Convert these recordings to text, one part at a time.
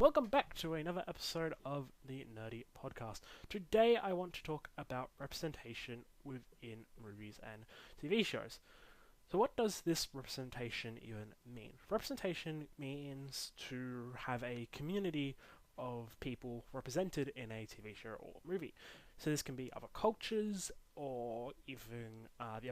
Welcome back to another episode of the Nerdy Podcast. Today I want to talk about representation within movies and TV shows. So what does this representation even mean? Representation means to have a community of people represented in a TV show or movie. So this can be other cultures or even the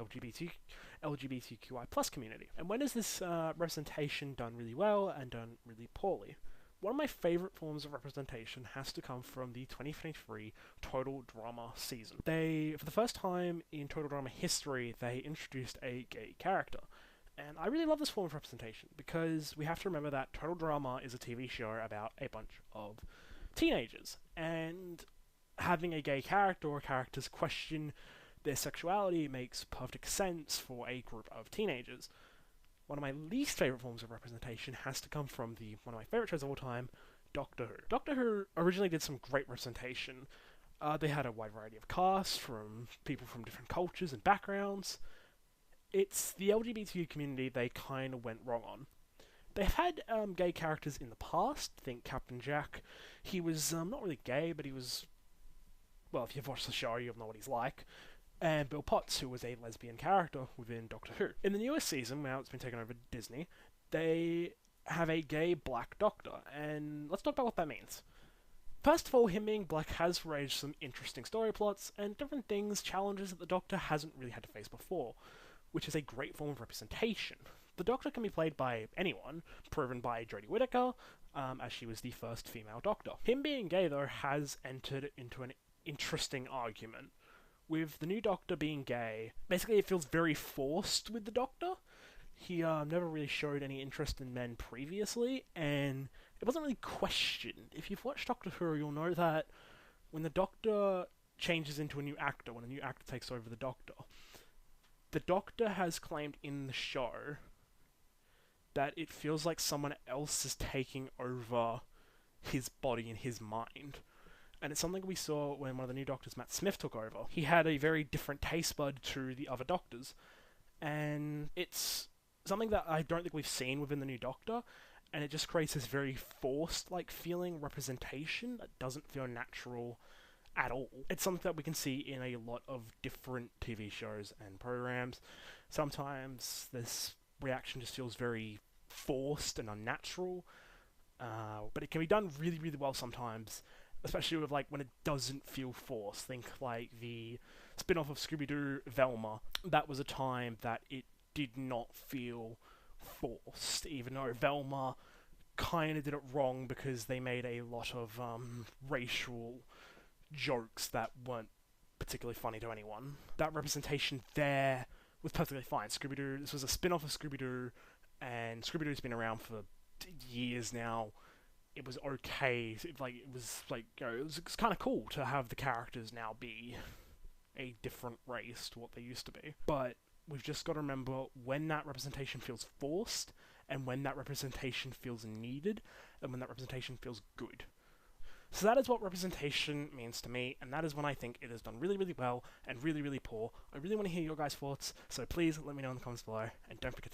LGBTQI plus community. And when is this representation done really well and done really poorly? One of my favourite forms of representation has to come from the 2023 Total Drama season. For the first time in Total Drama history, they introduced a gay character. And I really love this form of representation because we have to remember that Total Drama is a TV show about a bunch of teenagers. And having a gay character or characters question their sexuality makes perfect sense for a group of teenagers. One of my least favourite forms of representation has to come from one of my favourite shows of all time, Doctor Who. Doctor Who originally did some great representation. They had a wide variety of casts from people from different cultures and backgrounds. It's the LGBT community they kind of went wrong on. They've had gay characters in the past. Think Captain Jack. He was not really gay, but he was... Well, if you've watched the show, you'll know what he's like. And Bill Potts, who was a lesbian character within Doctor Who. In the newest season, now it's been taken over Disney, they have a gay black doctor, and let's talk about what that means. First of all, him being black has raised some interesting story plots and different things, challenges that the Doctor hasn't really had to face before, which is a great form of representation. The Doctor can be played by anyone, proven by Jodie Whittaker, as she was the first female Doctor. Him being gay, though, has entered into an interesting argument. With the new Doctor being gay, basically it feels very forced with the Doctor. He never really showed any interest in men previously, and it wasn't really questioned. If you've watched Doctor Who, you'll know that when the Doctor changes into a new actor, when a new actor takes over the Doctor has claimed in the show that it feels like someone else is taking over his body and his mind. And it's something we saw when one of the new Doctors, Matt Smith, took over. He had a very different taste bud to the other Doctors. And it's something that I don't think we've seen within the new Doctor. And it just creates this very forced, feeling representation that doesn't feel natural at all. It's something that we can see in a lot of different TV shows and programs. Sometimes this reaction just feels very forced and unnatural. But it can be done really, really well sometimes. Especially with when it doesn't feel forced. Think the spin-off of Scooby-Doo, Velma. That was a time that it did not feel forced, even though Velma kind of did it wrong because they made a lot of racial jokes that weren't particularly funny to anyone. That representation there was perfectly fine. Scooby-Doo, this was a spin-off of Scooby-Doo, and Scooby-Doo's been around for years now. It was okay. It was kind of cool to have the characters now be a different race to what they used to be. But we've just got to remember when that representation feels forced, and when that representation feels needed, and when that representation feels good. So that is what representation means to me, and that is when I think it is done really, really well and really, really poor. I really want to hear your guys' thoughts, so please let me know in the comments below, and don't forget to